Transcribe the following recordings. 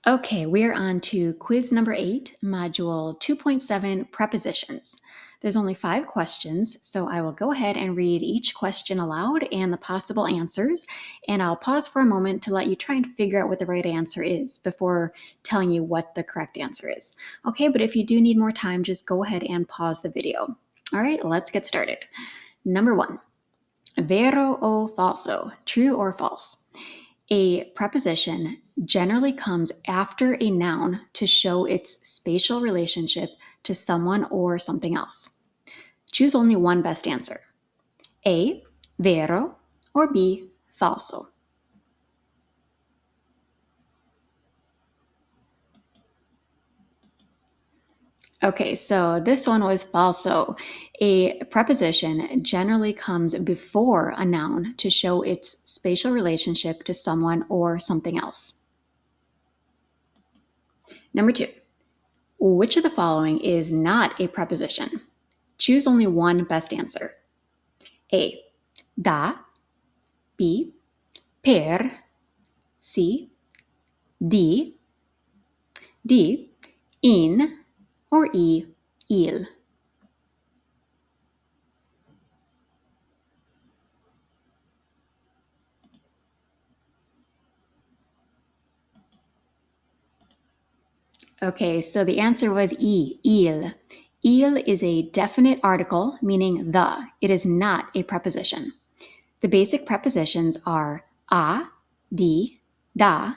Okay, we're on to quiz number 8, module 2.7, prepositions. There's only 5 questions, so I will go ahead and read each question aloud and the possible answers, and I'll pause for a moment to let you try and figure out what the right answer is before telling you what the correct answer is. Okay, but if you do need more time, just go ahead and pause the video. All right, let's get started. Number 1, vero o falso, true or false? A preposition generally comes after a noun to show its spatial relationship to someone or something else. Choose only one best answer. A, vero, or B, falso. Okay, so this one was falso. A preposition generally comes before a noun to show its spatial relationship to someone or something else. Number 2, which of the following is not a preposition? Choose only one best answer. A, da, B, per, C, di, D, in, or E, il. Okay, so the answer was E, il. Il is a definite article, meaning the. It is not a preposition. The basic prepositions are a, di, da,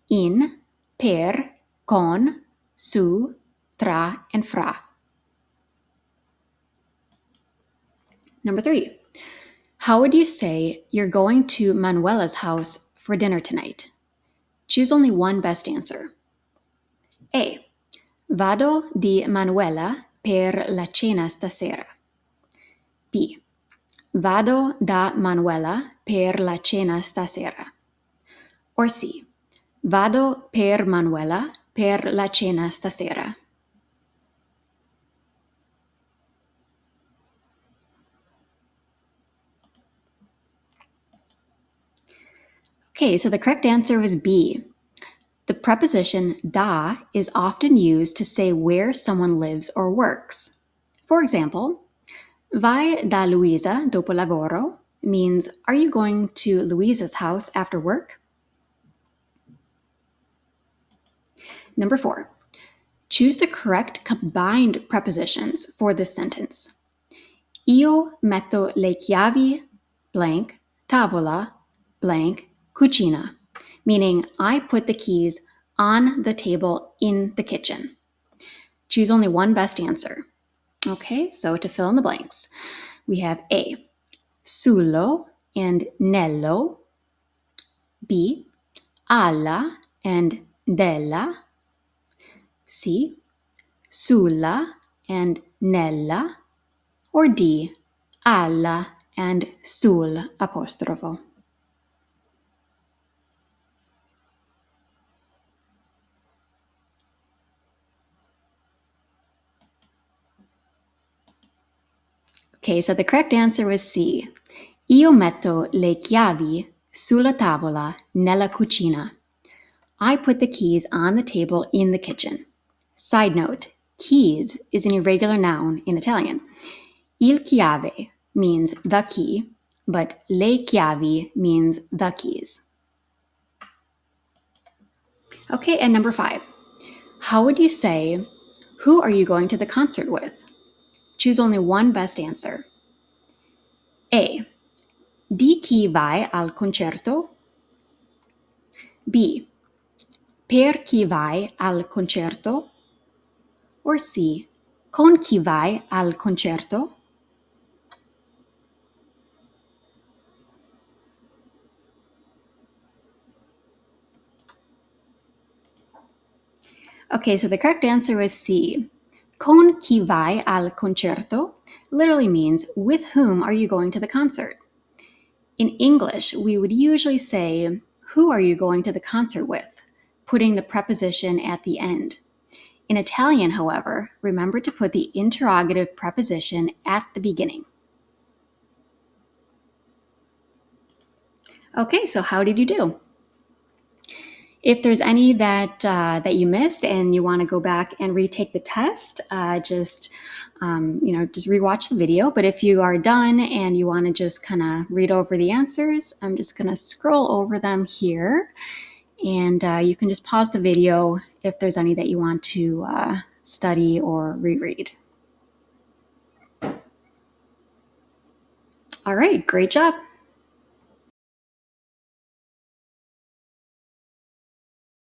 in, per, con, su, tra, and fra. Number 3, how would you say you're going to Manuela's house for dinner tonight? Choose only one best answer. A, vado di Manuela per la cena stasera. B, vado da Manuela per la cena stasera. Or C, vado per Manuela per la cena stasera. Okay, so the correct answer was B. The preposition da is often used to say where someone lives or works. For example, vai da Luisa dopo lavoro means, are you going to Luisa's house after work? Number 4, choose the correct combined prepositions for this sentence. Io metto le chiavi, blank, tavola, blank, cucina, meaning I put the keys on the table in the kitchen. Choose only one best answer. Okay, so to fill in the blanks, we have A, sullo and nello, B, alla and della, C, sulla and nella, or D, alla and sul apostrofo. Okay, so the correct answer was C. Io metto le chiavi sulla tavola nella cucina. I put the keys on the table in the kitchen. Side note, keys is an irregular noun in Italian. Il chiave means the key, but le chiavi means the keys. Okay, and number 5. How would you say, who are you going to the concert with? Choose only one best answer. A, di chi vai al concerto? B, per chi vai al concerto? Or C, con chi vai al concerto? Okay, so the correct answer was C. Con chi vai al concerto literally means, with whom are you going to the concert? In English, we would usually say, who are you going to the concert with? Putting the preposition at the end. In Italian, however, remember to put the interrogative preposition at the beginning. Okay, so how did you do? If there's any that you missed and you want to go back and retake the test, just rewatch the video. But if you are done and you want to just kind of read over the answers, I'm just going to scroll over them here, and you can just pause the video if there's any that you want to study or reread. All right, great job.